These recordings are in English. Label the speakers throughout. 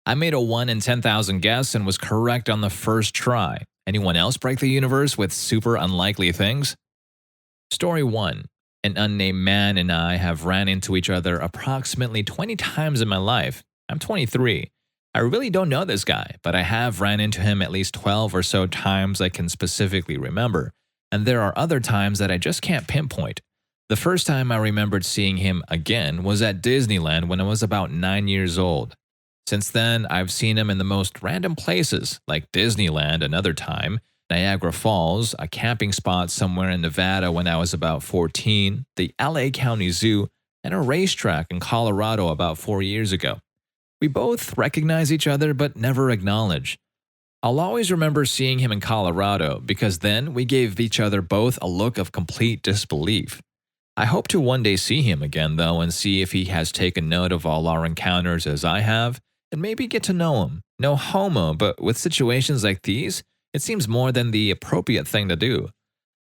Speaker 1: I made a 1 in 10,000 guess and was correct on the first try. Anyone else break the universe with super unlikely things? Story 1. An unnamed man and I have ran into each other approximately 20 times in my life. I'm 23. I really don't know this guy, but I have ran into him at least 12 or so times I can specifically remember, and there are other times that I just can't pinpoint. The first time I remembered seeing him again was at Disneyland when I was about 9 years old. Since then, I've seen him in the most random places, like Disneyland another time, Niagara Falls, a camping spot somewhere in Nevada when I was about 14, the LA County Zoo, and a racetrack in Colorado about 4 years ago. We both recognize each other but never acknowledge. I'll always remember seeing him in Colorado because then we gave each other both a look of complete disbelief. I hope to one day see him again, though, and see if he has taken note of all our encounters as I have, and maybe get to know him. No homo, but with situations like these, it seems more than the appropriate thing to do.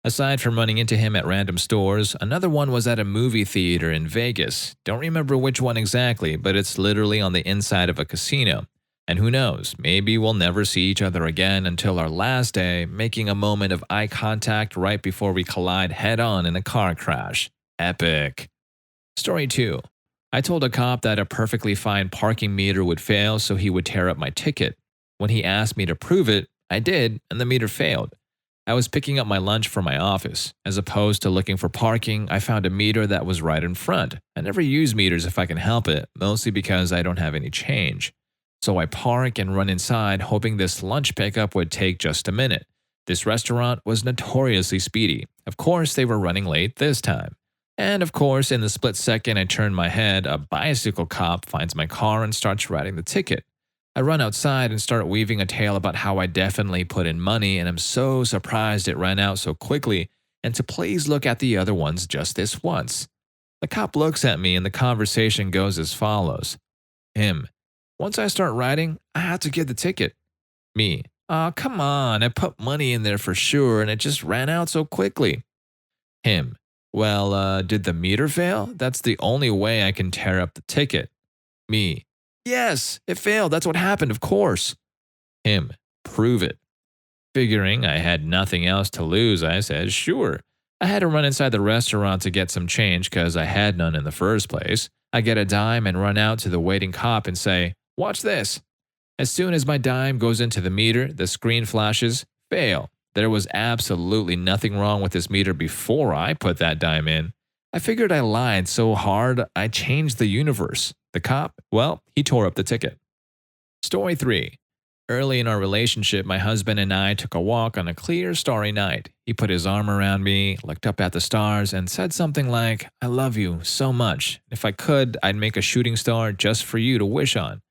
Speaker 1: Aside from running into him at random stores, another one was at a movie theater in Vegas. Don't remember which one exactly, but it's literally on the inside of a casino. And who knows, maybe we'll never see each other again until our last day, making a moment of eye contact right before we collide head-on in a car crash. Epic. Story 2. I told a cop that a perfectly fine parking meter would fail, so he would tear up my ticket. When he asked me to prove it, I did, and the meter failed. I was picking up my lunch from my office. As opposed to looking for parking, I found a meter that was right in front. I never use meters if I can help it, mostly because I don't have any change. So I park and run inside, hoping this lunch pickup would take just a minute. This restaurant was notoriously speedy. Of course, they were running late this time. And of course, in the split second I turn my head, a bicycle cop finds my car and starts writing the ticket. I run outside and start weaving a tale about how I definitely put in money and I'm so surprised it ran out so quickly, and to please look at the other ones just this once. The cop looks at me and the conversation goes as follows. Him. Once I start writing, I have to give the ticket. Me. Aw, come on, I put money in there for sure and it just ran out so quickly. Him. Well, did the meter fail? That's the only way I can tear up the ticket. Me. Yes, it failed. That's what happened, of course. Him. Prove it. Figuring I had nothing else to lose, I said, sure. I had to run inside the restaurant to get some change because I had none in the first place. I get a dime and run out to the waiting cop and say, watch this. As soon as my dime goes into the meter, the screen flashes, fail. There was absolutely nothing wrong with this meter before I put that dime in. I figured I lied so hard I changed the universe. The cop, well, he tore up the ticket. Story 3. Early in our relationship, my husband and I took a walk on a clear, starry night. He put his arm around me, looked up at the stars, and said something like, I love you so much. If I could, I'd make a shooting star just for you to wish on.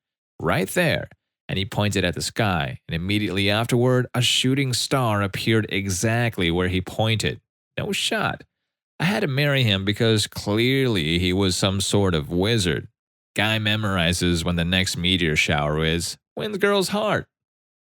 Speaker 1: Right there. And he pointed at the sky, and immediately afterward, a shooting star appeared exactly where he pointed. No shot. I had to marry him because clearly he was some sort of wizard. Guy memorizes when the next meteor shower is. Wins girl's heart.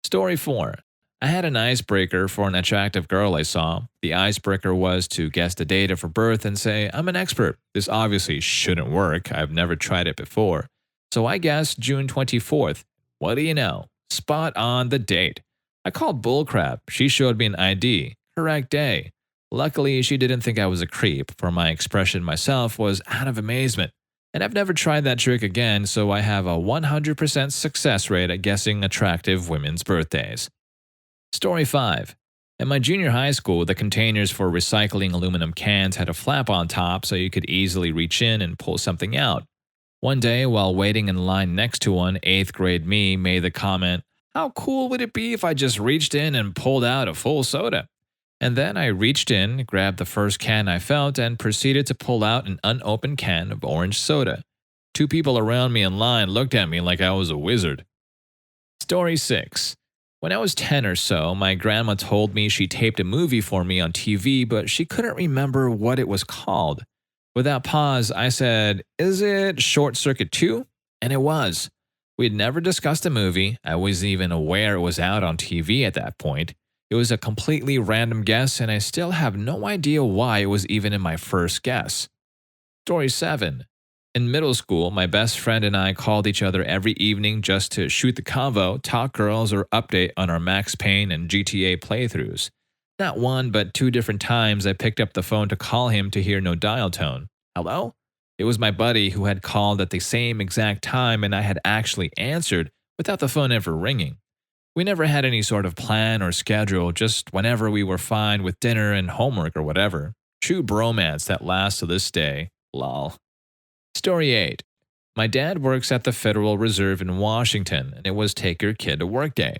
Speaker 1: Story 4. I had an icebreaker for an attractive girl I saw. The icebreaker was to guess the date of her birth and say, I'm an expert. This obviously shouldn't work. I've never tried it before. So I guessed June 24th. What do you know? Spot on the date. I called bullcrap. She showed me an ID. Correct day. Luckily, she didn't think I was a creep, for my expression myself was out of amazement. And I've never tried that trick again, so I have a 100% success rate at guessing attractive women's birthdays. Story 5. At my junior high school, the containers for recycling aluminum cans had a flap on top so you could easily reach in and pull something out. One day, while waiting in line next to one, 8th grade me made the comment, how cool would it be if I just reached in and pulled out a full soda? And then I reached in, grabbed the first can I felt, and proceeded to pull out an unopened can of orange soda. 2 people around me in line looked at me like I was a wizard. Story 6. When I was 10 or so, my grandma told me she taped a movie for me on TV, but she couldn't remember what it was called. Without pause, I said, is it Short Circuit 2? And it was. We had never discussed the movie. I wasn't even aware it was out on TV at that point. It was a completely random guess, and I still have no idea why it was even in my first guess. Story 7. In middle school, my best friend and I called each other every evening just to shoot the convo, talk girls, or update on our Max Payne and GTA playthroughs. Not one, but two different times I picked up the phone to call him to hear no dial tone. Hello? It was my buddy who had called at the same exact time and I had actually answered without the phone ever ringing. We never had any sort of plan or schedule, just whenever we were fine with dinner and homework or whatever. True bromance that lasts to this day. Lol. Story 8. My dad works at the Federal Reserve in Washington, and it was take your kid to work day.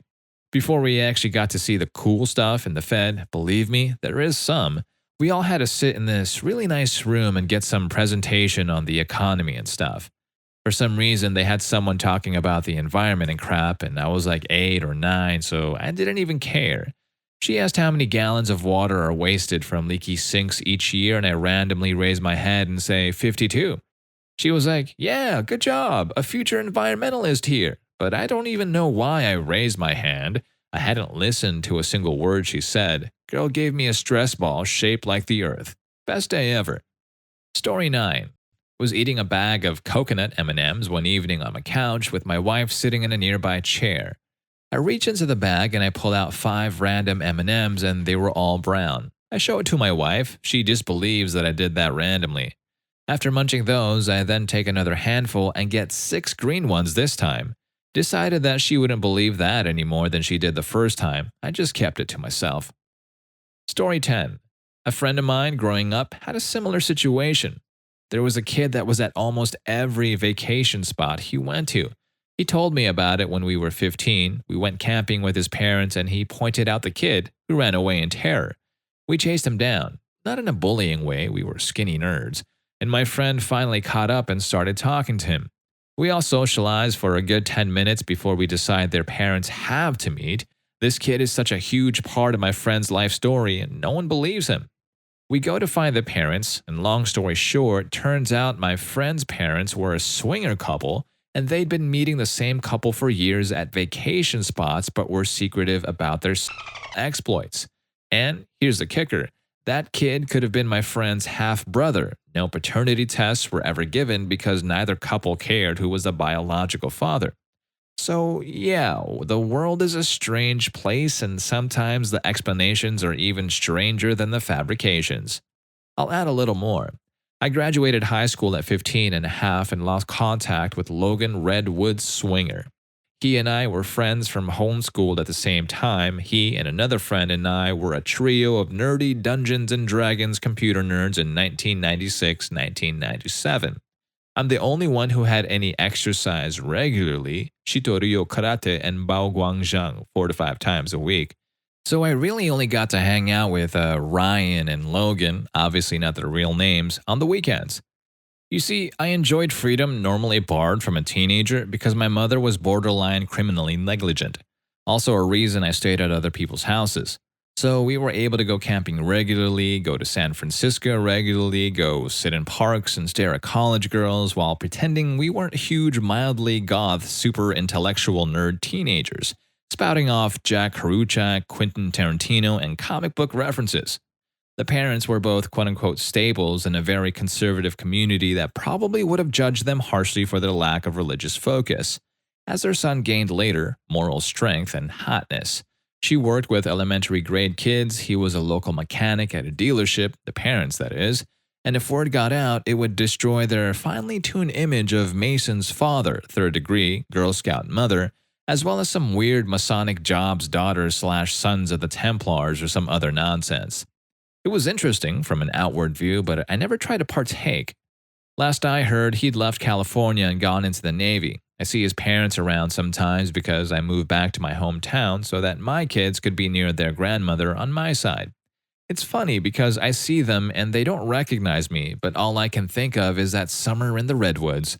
Speaker 1: Before we actually got to see the cool stuff in the Fed, believe me, there is some, we all had to sit in this really nice room and get some presentation on the economy and stuff. For some reason, they had someone talking about the environment and crap, and I was like 8 or 9, so I didn't even care. She asked how many gallons of water are wasted from leaky sinks each year, and I randomly raised my head and say 52. She was like, yeah, good job, a future environmentalist here. But I don't even know why I raised my hand. I hadn't listened to a single word she said. Girl gave me a stress ball shaped like the earth. Best day ever. Story 9. Was eating a bag of coconut M&Ms one evening on my couch with my wife sitting in a nearby chair. I reach into the bag and I pull out 5 random M&Ms and they were all brown. I show it to my wife. She disbelieves that I did that randomly. After munching those, I then take another handful and get 6 green ones this time. Decided that she wouldn't believe that any more than she did the first time. I just kept it to myself. Story 10. A friend of mine growing up had a similar situation. There was a kid that was at almost every vacation spot he went to. He told me about it when we were 15. We went camping with his parents and he pointed out the kid who ran away in terror. We chased him down. Not in a bullying way, we were skinny nerds. And my friend finally caught up and started talking to him. We all socialized for a good 10 minutes before we decide their parents have to meet. This kid is such a huge part of my friend's life story and no one believes him. We go to find the parents, and long story short, turns out my friend's parents were a swinger couple and they'd been meeting the same couple for years at vacation spots but were secretive about their exploits. And here's the kicker. That kid could have been my friend's half-brother. No paternity tests were ever given because neither couple cared who was the biological father. So, yeah, the world is a strange place and sometimes the explanations are even stranger than the fabrications. I'll add a little more. I graduated high school at 15 and a half and lost contact with Logan Redwood Swinger. He and I were friends from homeschooled at the same time. He and another friend and I were a trio of nerdy Dungeons and Dragons computer nerds in 1996-1997. I'm the only one who had any exercise regularly, Shitoryu Karate and Bao Guangzhang 4 to 5 times a week. So I really only got to hang out with Ryan and Logan, obviously not their real names, on the weekends. You see, I enjoyed freedom normally barred from a teenager because my mother was borderline criminally negligent. Also a reason I stayed at other people's houses. So we were able to go camping regularly, go to San Francisco regularly, go sit in parks and stare at college girls while pretending we weren't huge, mildly goth, super intellectual nerd teenagers, spouting off Jack Kerouac, Quentin Tarantino, and comic book references. The parents were both quote-unquote staples in a very conservative community that probably would have judged them harshly for their lack of religious focus. As their son gained later, moral strength and hotness. She worked with elementary grade kids, he was a local mechanic at a dealership, the parents that is, and if word got out, it would destroy their finely tuned image of Mason's father, third degree, Girl Scout mother, as well as some weird Masonic job's daughters/sons of the Templars or some other nonsense. It was interesting from an outward view, but I never tried to partake. Last I heard, he'd left California and gone into the Navy. I see his parents around sometimes because I moved back to my hometown so that my kids could be near their grandmother on my side. It's funny because I see them and they don't recognize me, but all I can think of is that summer in the Redwoods.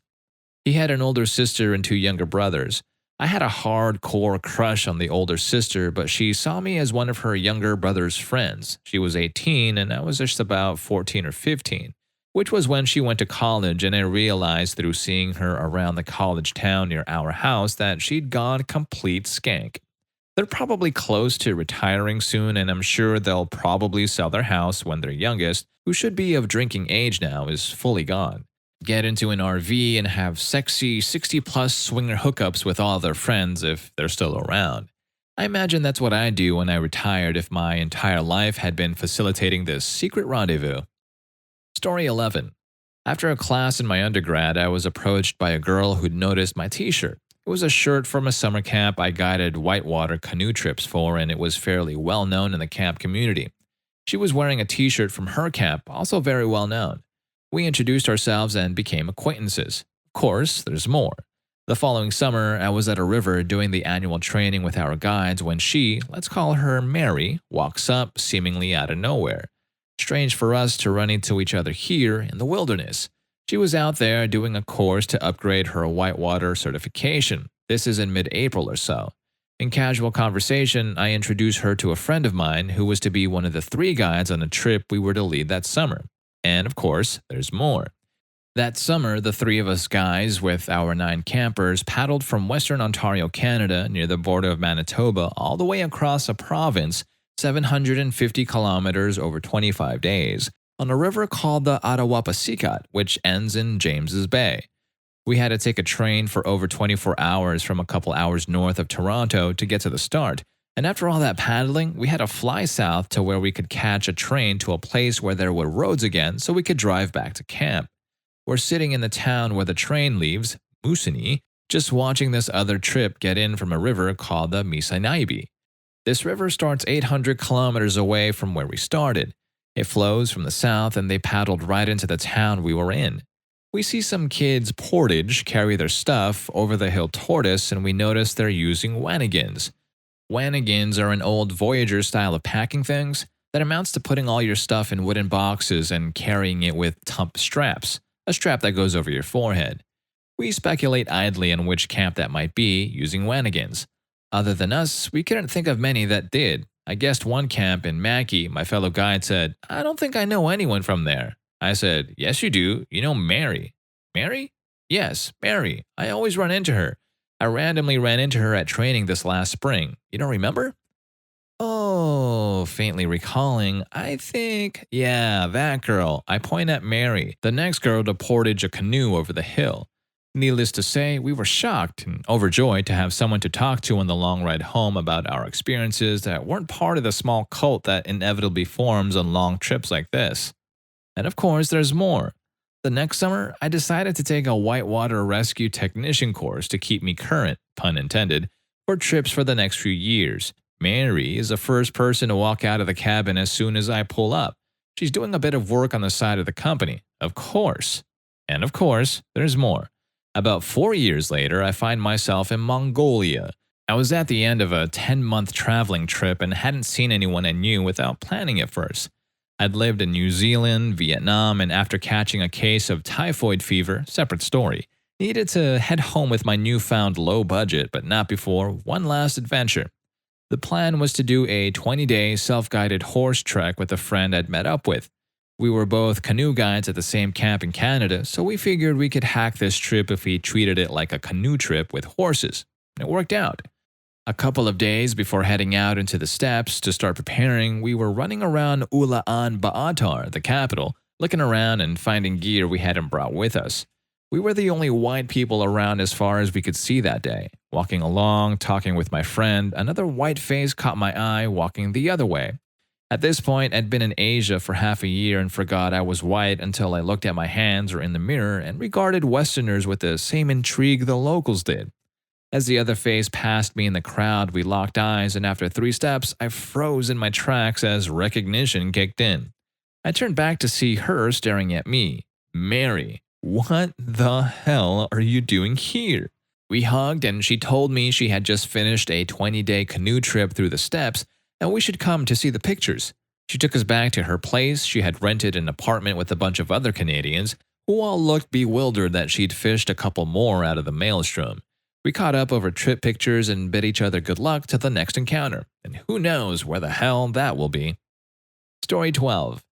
Speaker 1: He had an older sister and 2 younger brothers. I had a hardcore crush on the older sister, but she saw me as one of her younger brother's friends. She was 18 and I was just about 14 or 15, which was when she went to college, and I realized through seeing her around the college town near our house that she'd gone complete skank. They're probably close to retiring soon, and I'm sure they'll probably sell their house when their youngest, who should be of drinking age now, is fully gone. get into an RV and have sexy 60 plus swinger hookups with all their friends if they're still around. I imagine that's what I'd do when I retired if my entire life had been facilitating this secret rendezvous. Story 11. After a class in my undergrad, I was approached by a girl who'd noticed my t shirt. It was a shirt from a summer camp I guided whitewater canoe trips for, and it was fairly well known in the camp community. She was wearing a t shirt from her camp, also very well known. We introduced ourselves and became acquaintances. Of course, there's more. The following summer, I was at a river doing the annual training with our guides when she, let's call her Mary, walks up seemingly out of nowhere. Strange for us to run into each other here in the wilderness. She was out there doing a course to upgrade her whitewater certification. This is in mid-April or so. In casual conversation, I introduced her to a friend of mine who was to be one of the 3 guides on a trip we were to lead that summer. And of course, there's more. That summer, the 3 of us guys with our 9 campers paddled from Western Ontario, Canada, near the border of Manitoba, all the way across a province, 750 kilometers over 25 days, on a river called the Attawapasikat, which ends in James's Bay. We had to take a train for over 24 hours from a couple hours north of Toronto to get to the start, and after all that paddling, we had to fly south to where we could catch a train to a place where there were roads again so we could drive back to camp. We're sitting in the town where the train leaves, Moosonee, just watching this other trip get in from a river called the Misanaibi. This river starts 800 kilometers away from where we started. It flows from the south and they paddled right into the town we were in. We see some kids portage carry their stuff over the hill tortoise and we notice they're using wanigans. Wanigans are an old Voyager style of packing things that amounts to putting all your stuff in wooden boxes and carrying it with tump straps, a strap that goes over your forehead. We speculate idly on which camp that might be using wanigans. Other than us, we couldn't think of many that did. I guessed one camp in Mackie. My fellow guide said, "I don't think I know anyone from there." I said, "Yes, you do. You know Mary." "Mary?" "Yes, Mary. I always run into her. I randomly ran into her at training this last spring. You don't remember?" "Oh," faintly recalling, "I think, yeah, that girl." I point at Mary, the next girl to portage a canoe over the hill. Needless to say, we were shocked and overjoyed to have someone to talk to on the long ride home about our experiences that weren't part of the small cult that inevitably forms on long trips like this. And of course, there's more. The next summer, I decided to take a whitewater rescue technician course to keep me current, pun intended, for trips for the next few years. Mary is the first person to walk out of the cabin as soon as I pull up. She's doing a bit of work on the side of the company, of course. And of course, there's more. About 4 years later, I find myself in Mongolia. I was at the end of a 10-month traveling trip and hadn't seen anyone I knew without planning it first. I'd lived in New Zealand, Vietnam, and after catching a case of typhoid fever, separate story, needed to head home with my newfound low budget, but not before one last adventure. The plan was to do a 20-day self-guided horse trek with a friend I'd met up with. We were both canoe guides at the same camp in Canada, so we figured we could hack this trip if we treated it like a canoe trip with horses. It worked out. A couple of days before heading out into the steppes to start preparing, we were running around Ulaanbaatar, the capital, looking around and finding gear we hadn't brought with us. We were the only white people around as far as we could see that day. Walking along, talking with my friend, another white face caught my eye walking the other way. At this point, I'd been in Asia for half a year and forgot I was white until I looked at my hands or in the mirror and regarded Westerners with the same intrigue the locals did. As the other face passed me in the crowd, we locked eyes, and after 3 steps, I froze in my tracks as recognition kicked in. I turned back to see her staring at me. "Mary, what the hell are you doing here?" We hugged, and she told me she had just finished a 20-day canoe trip through the steppes, and we should come to see the pictures. She took us back to her place. She had rented an apartment with a bunch of other Canadians, who all looked bewildered that she'd fished a couple more out of the maelstrom. We caught up over trip pictures and bid each other good luck till the next encounter, and who knows where the hell that will be. Story 12.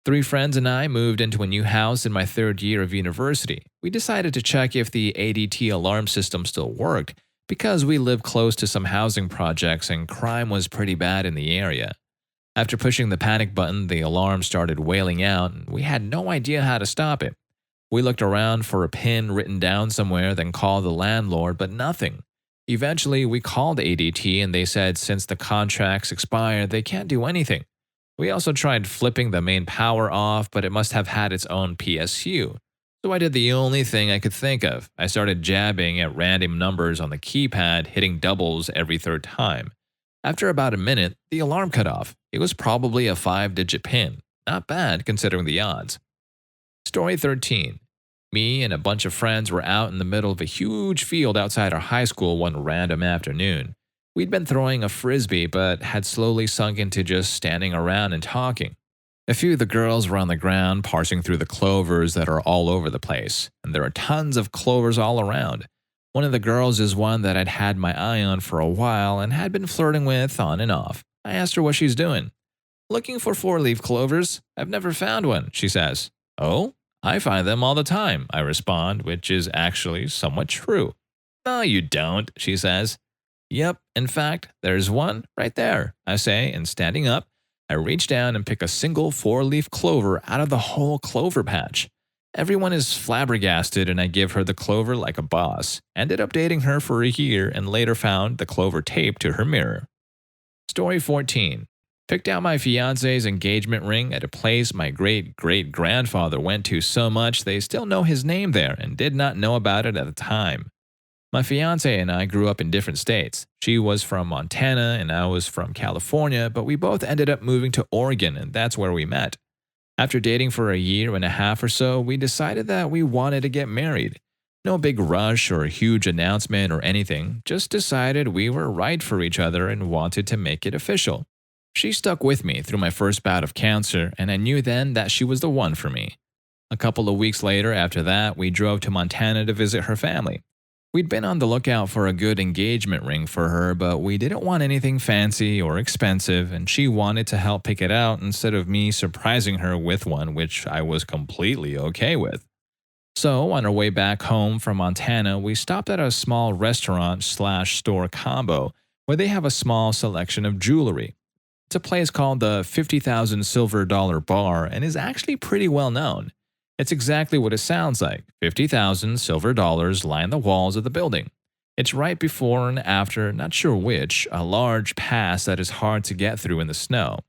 Speaker 1: 3 friends and I moved into a new house in my 3rd year of university. We decided to check if the ADT alarm system still worked, because we lived close to some housing projects and crime was pretty bad in the area. After pushing the panic button, the alarm started wailing out, and we had no idea how to stop it. We looked around for a pin written down somewhere, then called the landlord, but nothing. Eventually, we called ADT and they said since the contracts expired, they can't do anything. We also tried flipping the main power off, but it must have had its own PSU. So I did the only thing I could think of. I started jabbing at random numbers on the keypad, hitting doubles every third time. After about a minute, the alarm cut off. It was probably a 5-digit pin. Not bad considering the odds. Story 13. Me and a bunch of friends were out in the middle of a huge field outside our high school one random afternoon. We'd been throwing a frisbee, but had slowly sunk into just standing around and talking. A few of the girls were on the ground parsing through the clovers that are all over the place, and there are tons of clovers all around. One of the girls is one that I'd had my eye on for a while and had been flirting with on and off. I asked her what she's doing. Looking for 4-leaf clovers. I've never found one, she says. Oh? I find them all the time, I respond, which is actually somewhat true. No, you don't, she says. Yep, in fact, there's one right there, I say, and standing up, I reach down and pick a single 4-leaf clover out of the whole clover patch. Everyone is flabbergasted and I give her the clover like a boss. Ended up dating her for a year and later found the clover taped to her mirror. Story 14. Picked out my fiance's engagement ring at a place my great-great-grandfather went to so much they still know his name there and did not know about it at the time. My fiance and I grew up in different states. She was from Montana and I was from California, but we both ended up moving to Oregon and that's where we met. After dating for a year and a half or so, we decided that we wanted to get married. No big rush or huge announcement or anything, just decided we were right for each other and wanted to make it official. She stuck with me through my first bout of cancer, and I knew then that she was the one for me. A couple of weeks later after that, we drove to Montana to visit her family. We'd been on the lookout for a good engagement ring for her, but we didn't want anything fancy or expensive, and she wanted to help pick it out instead of me surprising her with one, which I was completely okay with. So, on our way back home from Montana, we stopped at a small restaurant/store combo where they have a small selection of jewelry. It's a place called the 50,000 Silver Dollar Bar and is actually pretty well known. It's exactly what it sounds like. 50,000 silver dollars line the walls of the building. It's right before and after, not sure which, a large pass that is hard to get through in the snow.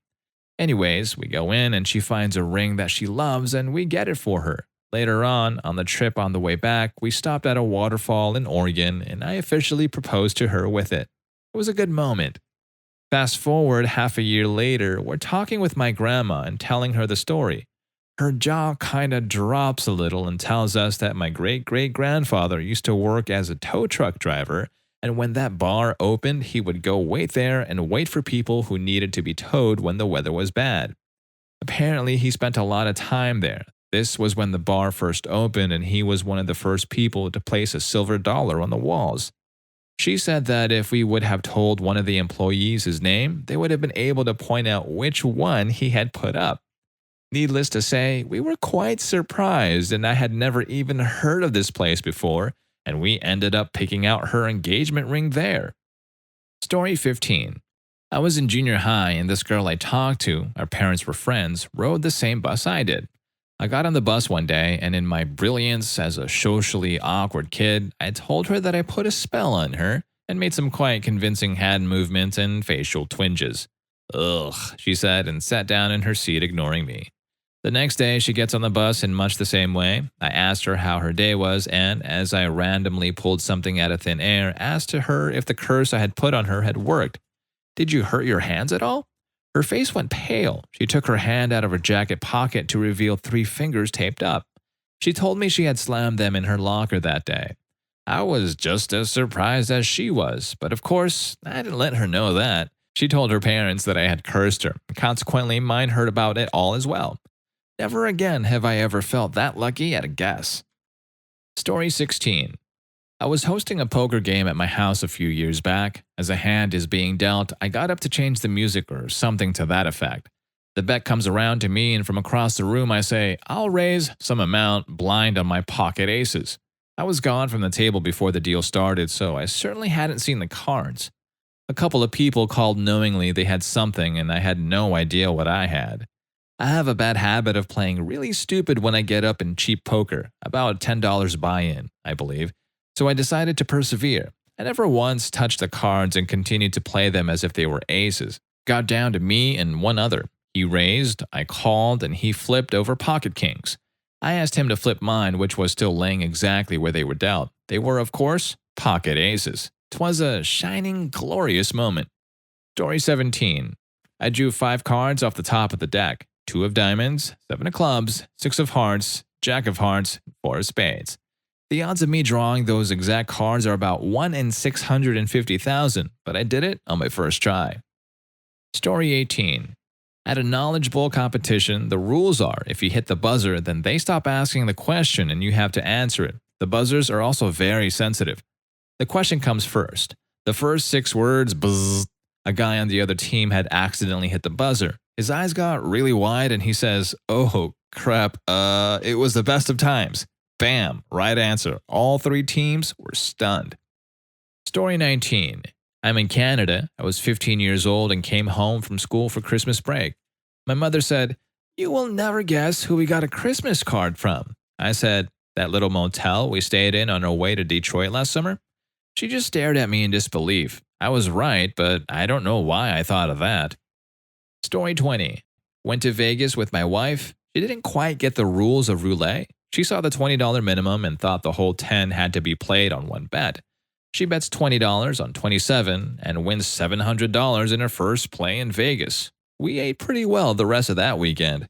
Speaker 1: Anyways, we go in and she finds a ring that she loves and we get it for her. Later on the trip on the way back, we stopped at a waterfall in Oregon and I officially proposed to her with it. It was a good moment. Fast forward half a year later, we're talking with my grandma and telling her the story. Her jaw kinda drops a little and tells us that my great-great-grandfather used to work as a tow truck driver, and when that bar opened, he would go wait there and wait for people who needed to be towed when the weather was bad. Apparently, he spent a lot of time there. This was when the bar first opened, and he was one of the first people to place a silver dollar on the walls. She said that if we would have told one of the employees his name, they would have been able to point out which one he had put up. Needless to say, we were quite surprised, and I had never even heard of this place before, and we ended up picking out her engagement ring there. Story 15. I was in junior high, and this girl I talked to, our parents were friends, rode the same bus I did. I got on the bus one day, and in my brilliance as a socially awkward kid, I told her that I put a spell on her and made some quite convincing hand movements and facial twinges. Ugh, she said and sat down in her seat ignoring me. The next day, she gets on the bus in much the same way. I asked her how her day was and, as I randomly pulled something out of thin air, asked her if the curse I had put on her had worked. Did you hurt your hands at all? Her face went pale. She took her hand out of her jacket pocket to reveal 3 fingers taped up. She told me she had slammed them in her locker that day. I was just as surprised as she was, but of course, I didn't let her know that. She told her parents that I had cursed her. Consequently, mine heard about it all as well. Never again have I ever felt that lucky at a guess. Story 16. I was hosting a poker game at my house a few years back. As a hand is being dealt, I got up to change the music or something to that effect. The bet comes around to me, and from across the room I say, I'll raise some amount blind on my pocket aces. I was gone from the table before the deal started, so I certainly hadn't seen the cards. A couple of people called knowingly they had something, and I had no idea what I had. I have a bad habit of playing really stupid when I get up in cheap poker, about $10 buy-in, I believe. So I decided to persevere. I never once touched the cards and continued to play them as if they were aces. Got down to me and one other. He raised, I called, and he flipped over pocket kings. I asked him to flip mine, which was still laying exactly where they were dealt. They were, of course, pocket aces. 'Twas a shining, glorious moment. Story 17. I drew 5 cards off the top of the deck. 2 of diamonds, 7 of clubs, 6 of hearts, jack of hearts, 4 of spades. The odds of me drawing those exact cards are about 1 in 650,000, but I did it on my first try. Story 18. At a knowledge bowl competition, the rules are if you hit the buzzer, then they stop asking the question and you have to answer it. The buzzers are also very sensitive. The question comes first. The first 6 words, buzz. A guy on the other team had accidentally hit the buzzer. His eyes got really wide and he says, "Oh, crap, it was the best of times." Bam, right answer. All 3 teams were stunned. Story 19. I'm in Canada. I was 15 years old and came home from school for Christmas break. My mother said, "You will never guess who we got a Christmas card from." I said, "That little motel we stayed in on our way to Detroit last summer." She just stared at me in disbelief. I was right, but I don't know why I thought of that. Story 20. Went to Vegas with my wife. She didn't quite get the rules of roulette. She saw the $20 minimum and thought the whole 10 had to be played on one bet. She bets $20 on 27 and wins $700 in her first play in Vegas. We ate pretty well the rest of that weekend.